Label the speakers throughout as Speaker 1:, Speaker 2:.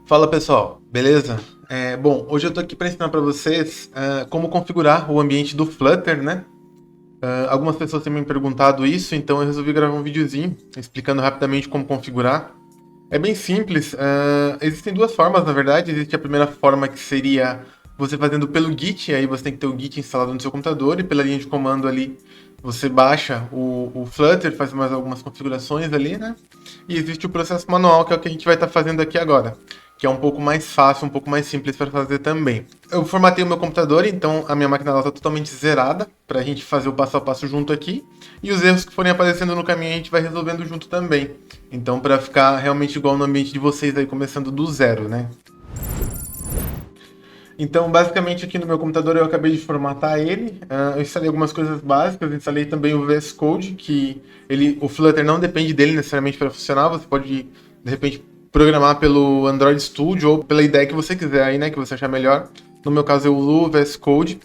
Speaker 1: Fala pessoal, beleza? Bom, hoje eu tô aqui para ensinar para vocês como configurar o ambiente do Flutter, né? Algumas pessoas têm me perguntado isso, então eu resolvi gravar um videozinho explicando rapidamente como configurar. É bem simples, existem duas formas na verdade. Existe a primeira forma que seria você fazendo pelo Git, aí você tem que ter o Git instalado no seu computador e pela linha de comando ali você baixa o Flutter, faz mais algumas configurações ali, né? E existe o processo manual, que é o que a gente vai estar fazendo aqui agora, que é um pouco mais fácil, um pouco mais simples para fazer também. Eu formatei o meu computador, então a minha máquina está totalmente zerada, para a gente fazer o passo a passo junto aqui, e os erros que forem aparecendo no caminho a gente vai resolvendo junto também. Então, para ficar realmente igual no ambiente de vocês aí, começando do zero, né? Então, basicamente aqui no meu computador eu acabei de formatar ele. Eu instalei algumas coisas básicas, instalei também o VS Code, que o Flutter não depende dele necessariamente para funcionar. Você pode, de repente, programar pelo Android Studio ou pela ideia que você quiser aí, né, que você achar melhor. No meu caso eu uso o VS Code.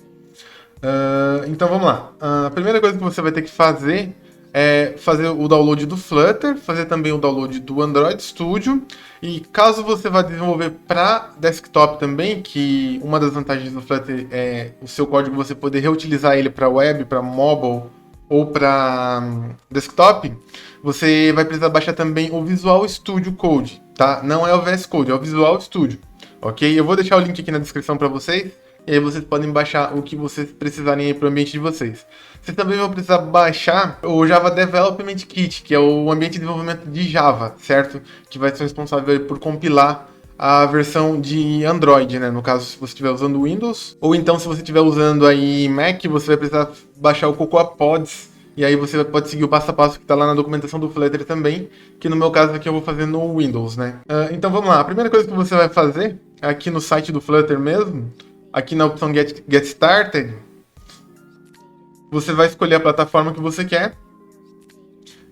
Speaker 1: Então vamos lá. A primeira coisa que você vai ter que fazer é fazer o download do Flutter, fazer também o download do Android Studio. E caso você vá desenvolver para desktop também, que uma das vantagens do Flutter é o seu código você poder reutilizar ele para web, para mobile ou para desktop, você vai precisar baixar também o Visual Studio Code, tá? Não é o VS Code, é o Visual Studio, ok? Eu vou deixar o link aqui na descrição para vocês. E aí vocês podem baixar o que vocês precisarem para o ambiente de vocês. Vocês também vão precisar baixar o Java Development Kit, que é o ambiente de desenvolvimento de Java, certo? Que vai ser responsável por compilar a versão de Android, né? No caso, se você estiver usando Windows. Ou então, se você estiver usando aí Mac, você vai precisar baixar o Cocoa Pods. E aí você pode seguir o passo a passo que está lá na documentação do Flutter também, que no meu caso aqui eu vou fazer no Windows, né? Então vamos lá, a primeira coisa que você vai fazer, aqui no site do Flutter mesmo, aqui na opção Get Started, você vai escolher a plataforma que você quer.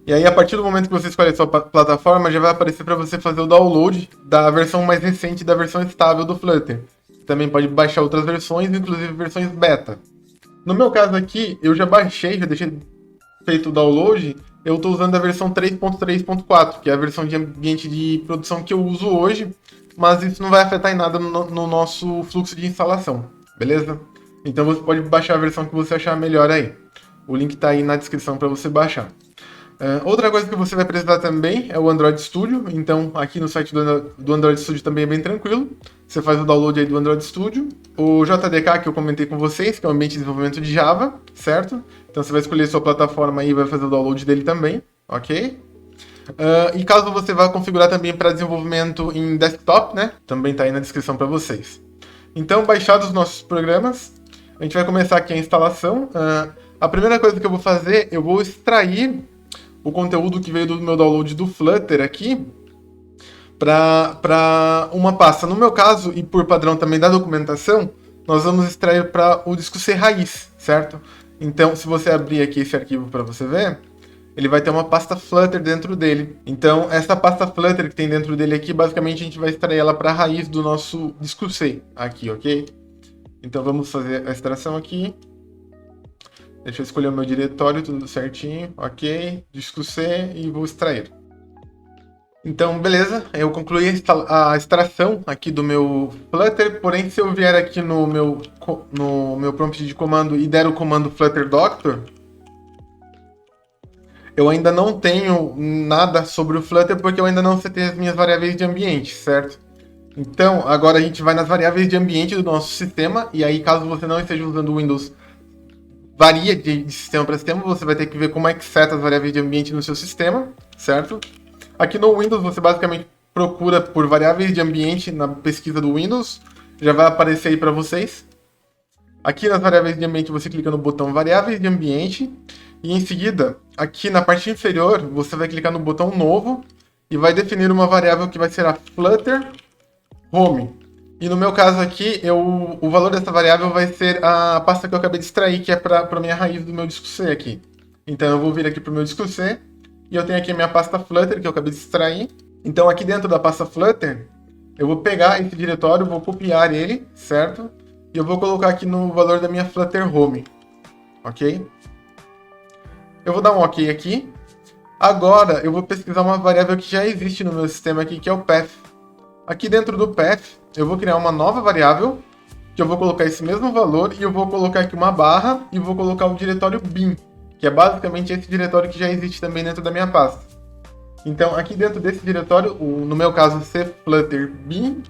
Speaker 1: E aí, a partir do momento que você escolher a sua plataforma, já vai aparecer para você fazer o download da versão mais recente, da versão estável do Flutter. Você também pode baixar outras versões, inclusive versões beta. No meu caso aqui, eu já baixei, já deixei feito o download. Eu estou usando a versão 3.3.4, que é a versão de ambiente de produção que eu uso hoje, mas isso não vai afetar em nada no nosso fluxo de instalação, beleza? Então você pode baixar a versão que você achar melhor aí. O link está aí na descrição para você baixar. Outra coisa que você vai precisar também é o Android Studio. Então, aqui no site do Android Studio também é bem tranquilo. Você faz o download aí do Android Studio. O JDK, que eu comentei com vocês, que é o ambiente de desenvolvimento de Java, certo? Então, você vai escolher sua plataforma aí e vai fazer o download dele também, ok? E caso você vá configurar também para desenvolvimento em desktop, né? Também está aí na descrição para vocês. Então, baixados os nossos programas, a gente vai começar aqui a instalação. A primeira coisa que eu vou fazer, eu vou extrair o conteúdo que veio do meu download do Flutter aqui para uma pasta. No meu caso, e por padrão também da documentação, nós vamos extrair para o disco C raiz, certo? Então, se você abrir aqui esse arquivo para você ver, ele vai ter uma pasta Flutter dentro dele. Então, essa pasta Flutter que tem dentro dele aqui, basicamente a gente vai extrair ela para a raiz do nosso disco C aqui, ok? Então, vamos fazer a extração aqui. Deixa eu escolher o meu diretório, tudo certinho, ok, disco C e vou extrair. Então, beleza, eu concluí a extração aqui do meu Flutter, porém se eu vier aqui no meu prompt de comando e der o comando Flutter Doctor, eu ainda não tenho nada sobre o Flutter porque eu ainda não setei as minhas variáveis de ambiente, certo? Então, agora a gente vai nas variáveis de ambiente do nosso sistema, e aí caso você não esteja usando o Windows, varia de sistema para sistema, você vai ter que ver como é que seta as variáveis de ambiente no seu sistema, certo? Aqui no Windows você basicamente procura por variáveis de ambiente na pesquisa do Windows, já vai aparecer aí para vocês. Aqui nas variáveis de ambiente você clica no botão variáveis de ambiente e em seguida, aqui na parte inferior, você vai clicar no botão novo e vai definir uma variável que vai ser a Flutter Home. E no meu caso aqui, o valor dessa variável vai ser a pasta que eu acabei de extrair, que é para a minha raiz do meu disco C aqui. Então eu vou vir aqui para o meu disco C, e eu tenho aqui a minha pasta Flutter, que eu acabei de extrair. Então aqui dentro da pasta Flutter, eu vou pegar esse diretório, vou copiar ele, certo? E eu vou colocar aqui no valor da minha Flutter Home, ok? Eu vou dar um ok aqui. Agora eu vou pesquisar uma variável que já existe no meu sistema aqui, que é o path. Aqui dentro do path, eu vou criar uma nova variável, que eu vou colocar esse mesmo valor, e eu vou colocar aqui uma barra, e vou colocar o diretório bin, que é basicamente esse diretório que já existe também dentro da minha pasta. Então, aqui dentro desse diretório, no meu caso, cflutter bin,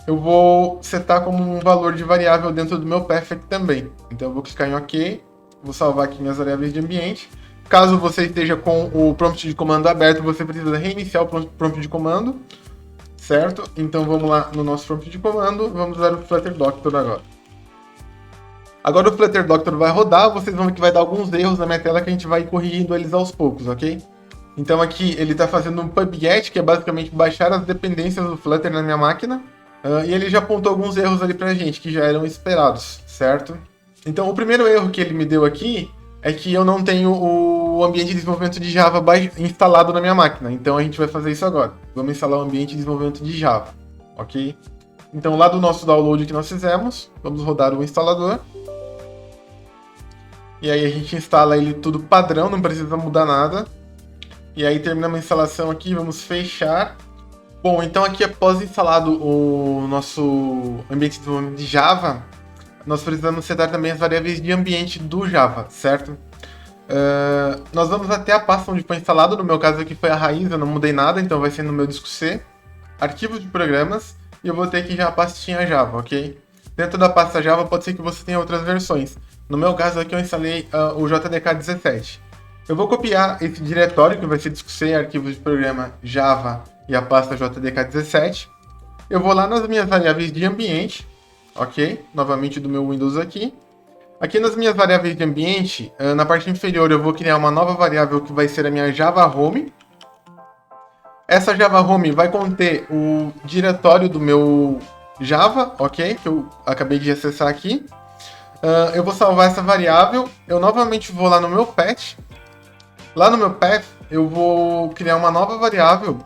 Speaker 1: eu vou setar como um valor de variável dentro do meu path aqui também. Então, eu vou clicar em OK, vou salvar aqui minhas variáveis de ambiente. Caso você esteja com o prompt de comando aberto, você precisa reiniciar o prompt de comando, certo? Então, vamos lá no nosso prompt de comando, vamos usar o Flutter Doctor agora. Agora o Flutter Doctor vai rodar, vocês vão ver que vai dar alguns erros na minha tela que a gente vai corrigindo eles aos poucos, ok? Então aqui ele está fazendo um pub-get, que é basicamente baixar as dependências do Flutter na minha máquina, e ele já apontou alguns erros ali pra gente, que já eram esperados, certo? Então o primeiro erro que ele me deu aqui é que eu não tenho o ambiente de desenvolvimento de Java instalado na minha máquina, então a gente vai fazer isso agora. Vamos instalar o ambiente de desenvolvimento de Java, ok? Então lá do nosso download que nós fizemos, vamos rodar o instalador. E aí a gente instala ele tudo padrão, não precisa mudar nada. E aí terminamos a instalação aqui, vamos fechar. Bom, então aqui após instalado o nosso ambiente de desenvolvimento de Java, nós precisamos setar também as variáveis de ambiente do Java, certo? Nós vamos até a pasta onde foi instalado, no meu caso aqui foi a raiz, eu não mudei nada, então vai ser no meu disco C, arquivos de programas, e eu vou ter aqui já a pastinha Java, ok? Dentro da pasta Java pode ser que você tenha outras versões. No meu caso aqui eu instalei o JDK17. Eu vou copiar esse diretório, que vai ser disco C, arquivos de programa Java e a pasta JDK17. Eu vou lá nas minhas variáveis de ambiente, ok? Novamente do meu Windows aqui. Aqui nas minhas variáveis de ambiente, na parte inferior eu vou criar uma nova variável que vai ser a minha Java Home. Essa Java Home vai conter o diretório do meu Java, ok? Que eu acabei de acessar aqui. Eu vou salvar essa variável, eu novamente vou lá no meu path. Lá no meu path, eu vou criar uma nova variável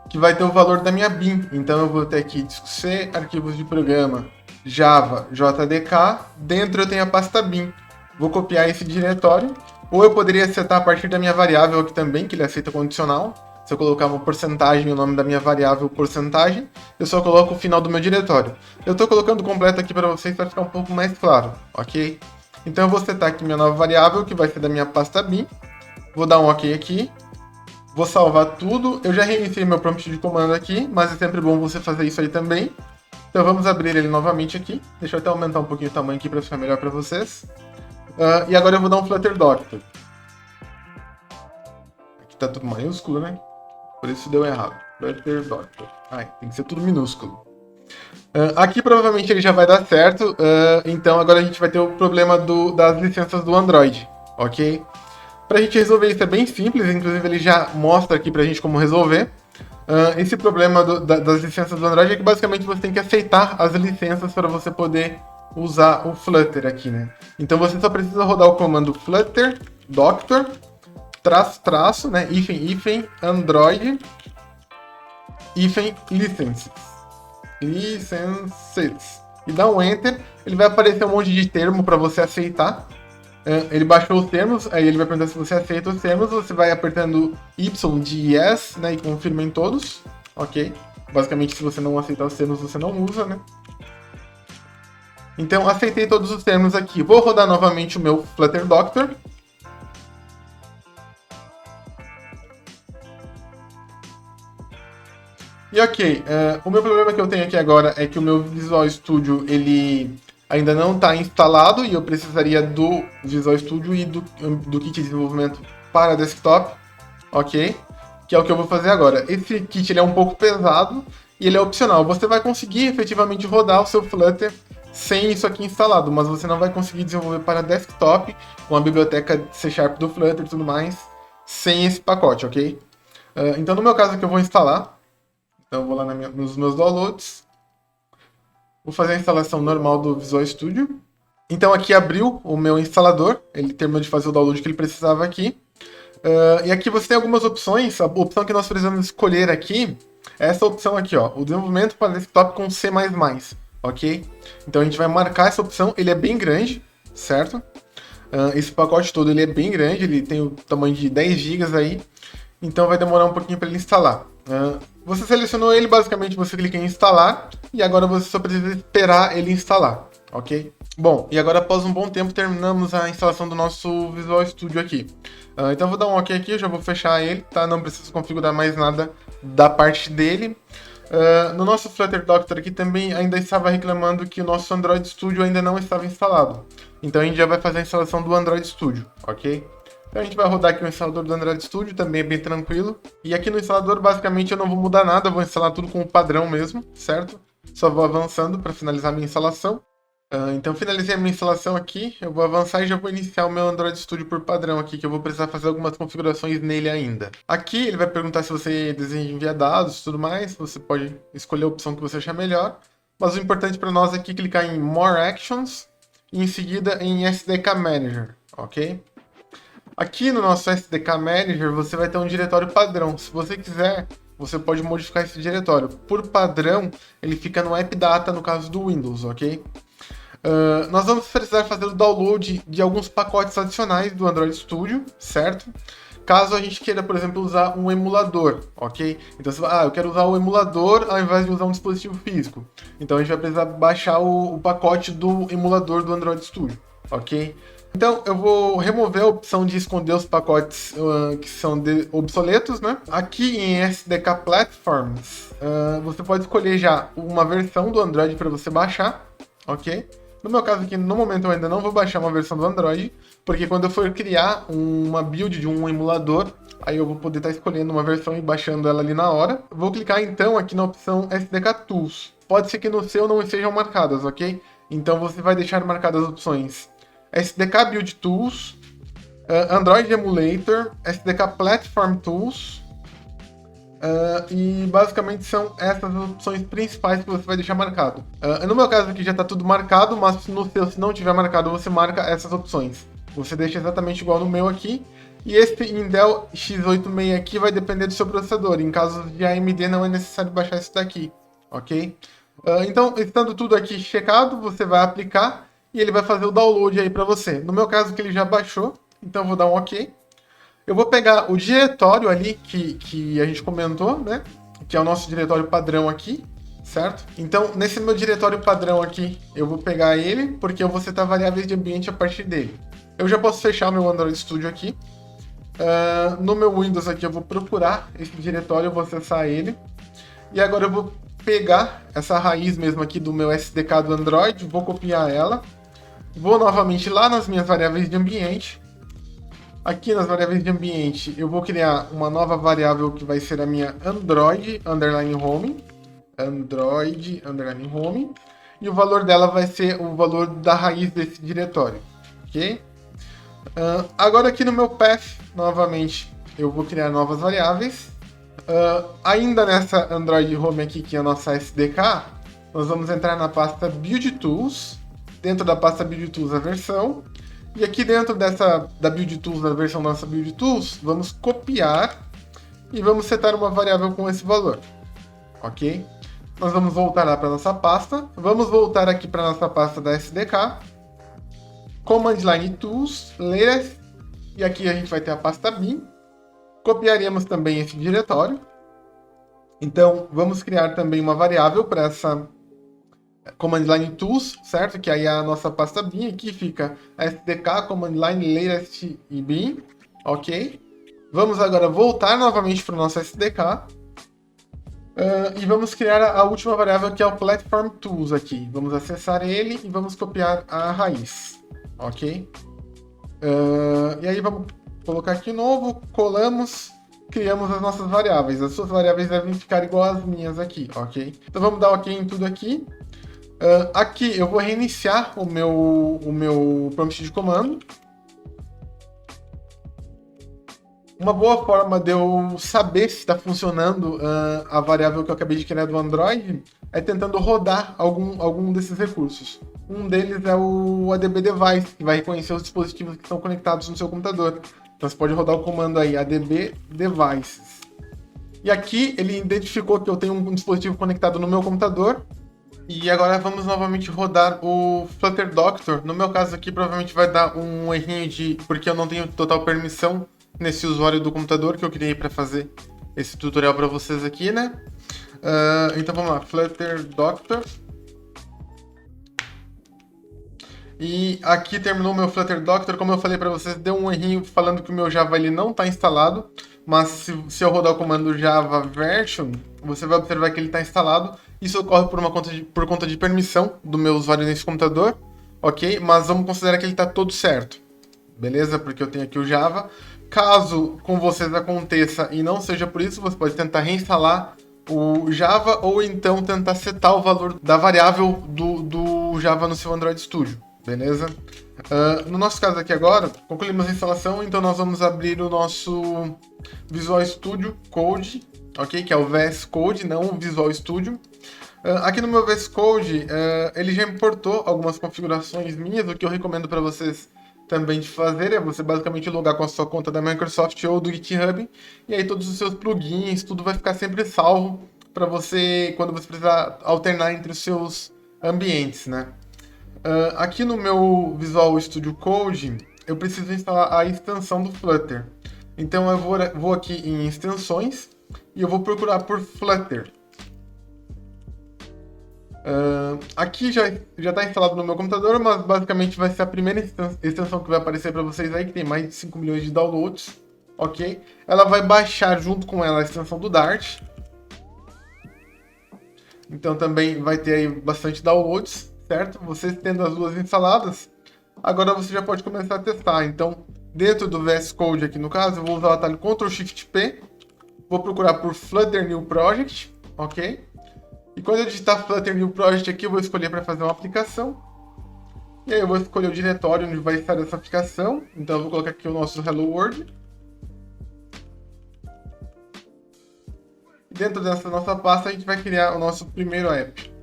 Speaker 1: que vai ter o valor da minha bin. Então eu vou ter aqui disco C, arquivos de programa, Java, JDK, dentro eu tenho a pasta bin. Vou copiar esse diretório, ou eu poderia setar a partir da minha variável aqui também, que ele aceita condicional. Se eu colocar uma porcentagem, o nome da minha variável porcentagem, eu só coloco o final do meu diretório. Eu estou colocando completo aqui para vocês para ficar um pouco mais claro, ok? Então eu vou setar aqui minha nova variável, que vai ser da minha pasta bin. Vou dar um OK aqui. Vou salvar tudo. Eu já reiniciei meu prompt de comando aqui, mas é sempre bom você fazer isso aí também. Então vamos abrir ele novamente aqui. Deixa eu até aumentar um pouquinho o tamanho aqui para ficar melhor para vocês. E agora eu vou dar um Flutter Doctor. Aqui está tudo maiúsculo, né? Por isso deu errado. Flutter Doctor. Tem que ser tudo minúsculo. Aqui provavelmente ele já vai dar certo. Então agora a gente vai ter o problema das licenças do Android. Ok? Para a gente resolver isso é bem simples. Inclusive ele já mostra aqui para a gente como resolver. Esse problema das licenças do Android é que basicamente você tem que aceitar as licenças para você poder usar o Flutter aqui, né? Então você só precisa rodar o comando flutter doctor -- né, hífen android licenses e dá um enter. Ele vai aparecer um monte de termo para você aceitar. Ele baixou os termos, aí ele vai perguntar se você aceita os termos. Você vai apertando Y de yes, né, e confirma em todos, ok? Basicamente, se você não aceitar os termos, você não usa, né? Então aceitei todos os termos aqui. Vou rodar novamente o meu Flutter Doctor. E ok, o meu problema que eu tenho aqui agora é que o meu Visual Studio ele ainda não está instalado e eu precisaria do Visual Studio e do kit de desenvolvimento para desktop, ok? Que é o que eu vou fazer agora. Esse kit ele é um pouco pesado e ele é opcional. Você vai conseguir efetivamente rodar o seu Flutter sem isso aqui instalado, mas você não vai conseguir desenvolver para desktop com a biblioteca C# do Flutter e tudo mais sem esse pacote, ok? Então no meu caso aqui eu vou instalar. Então eu vou lá nos meus downloads. Vou fazer a instalação normal do Visual Studio. Então aqui abriu o meu instalador. Ele terminou de fazer o download que ele precisava aqui. E aqui você tem algumas opções. A opção que nós precisamos escolher aqui é essa opção aqui, ó, o desenvolvimento para desktop com C++, ok? Então a gente vai marcar essa opção. Ele é bem grande, certo? Esse pacote todo ele é bem grande. Ele tem o tamanho de 10 GB aí. Então vai demorar um pouquinho para ele instalar. Você selecionou ele, basicamente você clica em instalar e agora você só precisa esperar ele instalar, ok? Bom, e agora após um bom tempo terminamos a instalação do nosso Visual Studio aqui. Então eu vou dar um ok aqui, eu já vou fechar ele, tá? Não preciso configurar mais nada da parte dele. No nosso Flutter Doctor aqui também ainda estava reclamando que o nosso Android Studio ainda não estava instalado. Então a gente já vai fazer a instalação do Android Studio, ok? Então a gente vai rodar aqui o instalador do Android Studio, também é bem tranquilo. E aqui no instalador, basicamente, eu não vou mudar nada, eu vou instalar tudo com o padrão mesmo, certo? Só vou avançando para finalizar a minha instalação. Então finalizei a minha instalação aqui, eu vou avançar e já vou iniciar o meu Android Studio por padrão aqui, que eu vou precisar fazer algumas configurações nele ainda. Aqui ele vai perguntar se você deseja enviar dados e tudo mais, você pode escolher a opção que você achar melhor. Mas o importante para nós aqui é clicar em More Actions e em seguida em SDK Manager, ok? Aqui no nosso SDK Manager você vai ter um diretório padrão. Se você quiser, você pode modificar esse diretório. Por padrão, ele fica no AppData no caso do Windows, ok? Nós vamos precisar fazer o download de alguns pacotes adicionais do Android Studio, certo? Caso a gente queira, por exemplo, usar um emulador, ok? Então, eu quero usar o emulador ao invés de usar um dispositivo físico. Então, a gente vai precisar baixar o pacote do emulador do Android Studio, ok? Então, eu vou remover a opção de esconder os pacotes que são obsoletos, né? Aqui em SDK Platforms, você pode escolher já uma versão do Android para você baixar, ok? No meu caso aqui, no momento eu ainda não vou baixar uma versão do Android, porque quando eu for criar uma build de um emulador, aí eu vou poder estar escolhendo uma versão e baixando ela ali na hora. Vou clicar então aqui na opção SDK Tools. Pode ser que no seu não estejam marcadas, ok? Então você vai deixar marcadas as opções SDK Build Tools, Android Emulator, SDK Platform Tools, e basicamente são essas as opções principais que você vai deixar marcado. No meu caso aqui já está tudo marcado, mas no seu, se não tiver marcado, você marca essas opções. Você deixa exatamente igual no meu aqui. E esse Intel x86 aqui vai depender do seu processador. Em caso de AMD não é necessário baixar esse daqui, ok? Então, estando tudo aqui checado, você vai aplicar e ele vai fazer o download aí para você. No meu caso que ele já baixou, então eu vou dar um ok. Eu vou pegar o diretório ali que a gente comentou, né? Que é o nosso diretório padrão aqui, certo? Então, nesse meu diretório padrão aqui, eu vou pegar ele, porque eu vou setar variáveis de ambiente a partir dele. Eu já posso fechar o meu Android Studio aqui. No meu Windows aqui, eu vou procurar esse diretório, eu vou acessar ele. E agora eu vou pegar essa raiz mesmo aqui do meu SDK do Android, vou copiar ela. Vou novamente lá nas minhas variáveis de ambiente. Aqui nas variáveis de ambiente, eu vou criar uma nova variável que vai ser a minha Android _home. Android _home. E o valor dela vai ser o valor da raiz desse diretório, ok? Agora aqui no meu path, novamente, eu vou criar novas variáveis. Ainda nessa Android Home aqui, que é a nossa SDK, nós vamos entrar na pasta Build Tools. Dentro da pasta Build Tools a versão. E aqui dentro da Build Tools, da versão nossa Build Tools, vamos copiar e vamos setar uma variável com esse valor, ok? Nós vamos voltar lá para nossa pasta, vamos voltar aqui para nossa pasta da SDK, Command Line Tools, Latest, e aqui a gente vai ter a pasta bin, copiaremos também esse diretório, então vamos criar também uma variável para essa Command Line Tools, certo? Que aí é a nossa pasta bin, aqui fica SDK, Command Line, Latest e bin, ok? Vamos agora voltar novamente para o nosso SDK e vamos criar a última variável que é o Platform Tools aqui. Vamos acessar ele e vamos copiar a raiz, ok? E aí vamos colocar aqui novo, colamos, criamos as nossas variáveis. As suas variáveis devem ficar igual às minhas aqui, ok? Então vamos dar ok em tudo aqui. Aqui eu vou reiniciar o meu prompt de comando. Uma boa forma de eu saber se está funcionando a variável que eu acabei de criar do Android é tentando rodar algum desses recursos. Um deles é o ADB Device, que vai reconhecer os dispositivos que estão conectados no seu computador. Então você pode rodar o comando aí, ADB Devices. E aqui ele identificou que eu tenho um dispositivo conectado no meu computador. E agora vamos novamente rodar o Flutter Doctor. No meu caso aqui provavelmente vai dar um errinho porque eu não tenho total permissão nesse usuário do computador que eu criei para fazer esse tutorial para vocês aqui, né? Então vamos lá, Flutter Doctor. E aqui terminou o meu Flutter Doctor. Como eu falei para vocês, deu um errinho falando que o meu Java ele não está instalado. Mas se eu rodar o comando Java Version, você vai observar que ele está instalado. Isso ocorre por conta de permissão do meu usuário nesse computador, ok? Mas vamos considerar que ele está todo certo, beleza? Porque eu tenho aqui o Java. Caso com vocês aconteça e não seja por isso, você pode tentar reinstalar o Java ou então tentar setar o valor da variável do Java no seu Android Studio. Beleza? No nosso caso aqui agora, concluímos a instalação, então nós vamos abrir o nosso Visual Studio Code, ok? Que é o VS Code, não o Visual Studio. Aqui no meu VS Code, ele já importou algumas configurações minhas. O que eu recomendo para vocês também de fazer é você basicamente logar com a sua conta da Microsoft ou do GitHub, e aí todos os seus plugins, tudo vai ficar sempre salvo para você, quando você precisar alternar entre os seus ambientes, né? Aqui no meu Visual Studio Code, eu preciso instalar a extensão do Flutter. Então eu vou aqui em extensões e eu vou procurar por Flutter. Aqui já está instalado no meu computador, mas basicamente vai ser a primeira extensão que vai aparecer para vocês aí, que tem mais de 5 milhões de downloads, ok? Ela vai baixar junto com ela a extensão do Dart. Então também vai ter aí bastante downloads, certo? Vocês tendo as duas instaladas, agora você já pode começar a testar. Então, dentro do VS Code aqui no caso, eu vou usar o atalho Ctrl+Shift+P, vou procurar por Flutter New Project, ok? E quando eu digitar Flutter New Project aqui, eu vou escolher para fazer uma aplicação. E aí eu vou escolher o diretório onde vai estar essa aplicação. Então eu vou colocar aqui o nosso Hello World. E dentro dessa nossa pasta a gente vai criar o nosso primeiro app.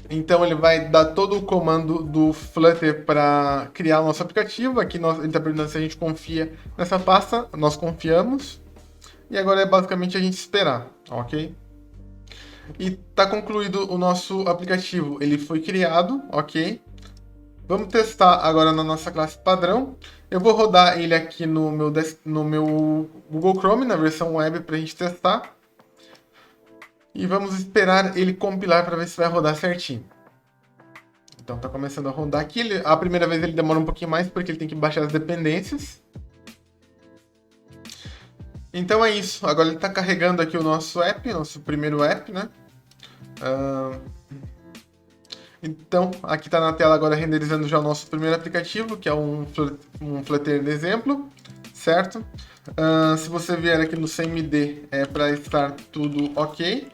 Speaker 1: Então ele vai dar todo o comando do Flutter para criar o nosso aplicativo. Aqui ele está perguntando se a gente confia nessa pasta. Nós confiamos. E agora é basicamente a gente esperar, ok? E está concluído o nosso aplicativo. Ele foi criado, ok? Vamos testar agora na nossa classe padrão. Eu vou rodar ele aqui no meu Google Chrome, na versão web, para a gente testar. E vamos esperar ele compilar para ver se vai rodar certinho. Então está começando a rodar aqui. A primeira vez ele demora um pouquinho mais, porque ele tem que baixar as dependências. Então é isso, agora ele está carregando aqui o nosso app, nosso primeiro app, né? Então, aqui está na tela agora renderizando já o nosso primeiro aplicativo, que é um Flutter de exemplo, certo? Se você vier aqui no CMD, é para estar tudo ok.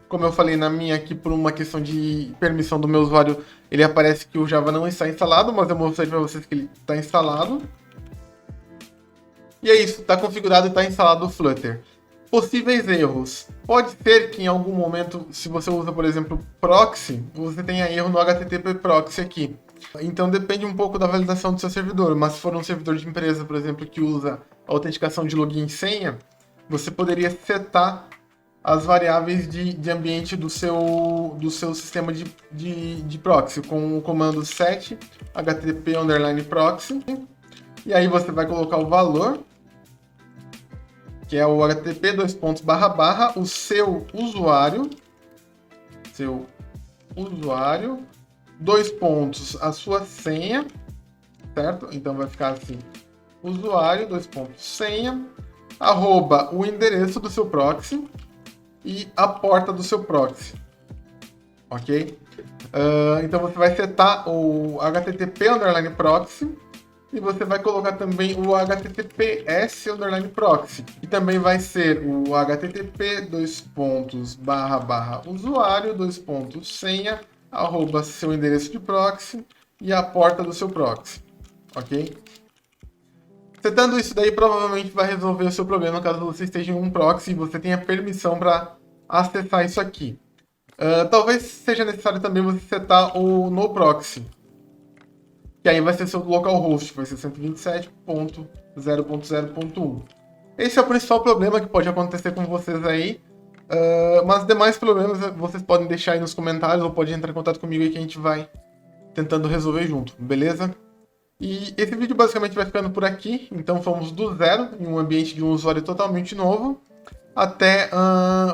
Speaker 1: Como eu falei na minha aqui, por uma questão de permissão do meu usuário, ele aparece que o Java não está instalado, mas eu mostrei para vocês que ele está instalado. E é isso, está configurado e está instalado o Flutter. Possíveis erros. Pode ser que em algum momento, se você usa, por exemplo, proxy, você tenha erro no HTTP proxy aqui. Então depende um pouco da validação do seu servidor, mas se for um servidor de empresa, por exemplo, que usa autenticação de login e senha, você poderia setar as variáveis de ambiente do seu sistema de proxy com o comando set http_proxy. E aí você vai colocar o valor, que é o http o seu usuário, a sua senha, certo? Então vai ficar assim, usuário, senha, arroba o endereço do seu proxy e a porta do seu proxy, ok? Então você vai setar o http_proxy, e você vai colocar também o https_proxy. E também vai ser o http usuário senha arroba seu endereço de proxy e a porta do seu proxy, ok? Setando isso daí provavelmente vai resolver o seu problema caso você esteja em um proxy e você tenha permissão para acessar isso aqui. Talvez seja necessário também você setar o no proxy, que aí vai ser seu localhost, vai ser 127.0.0.1. Esse é o principal problema que pode acontecer com vocês aí, mas demais problemas vocês podem deixar aí nos comentários ou podem entrar em contato comigo aí que a gente vai tentando resolver junto, beleza? E esse vídeo basicamente vai ficando por aqui. Então fomos do zero, em um ambiente de um usuário totalmente novo, até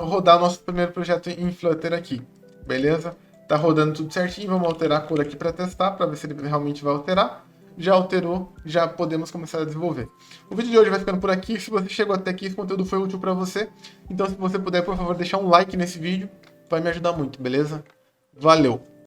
Speaker 1: rodar nosso primeiro projeto em Flutter aqui. Beleza? Tá rodando tudo certinho. Vamos alterar a cor aqui para testar, para ver se ele realmente vai alterar. Já alterou, já podemos começar a desenvolver. O vídeo de hoje vai ficando por aqui. Se você chegou até aqui, esse conteúdo foi útil para você. Então, se você puder, por favor, deixar um like nesse vídeo, vai me ajudar muito, beleza? Valeu!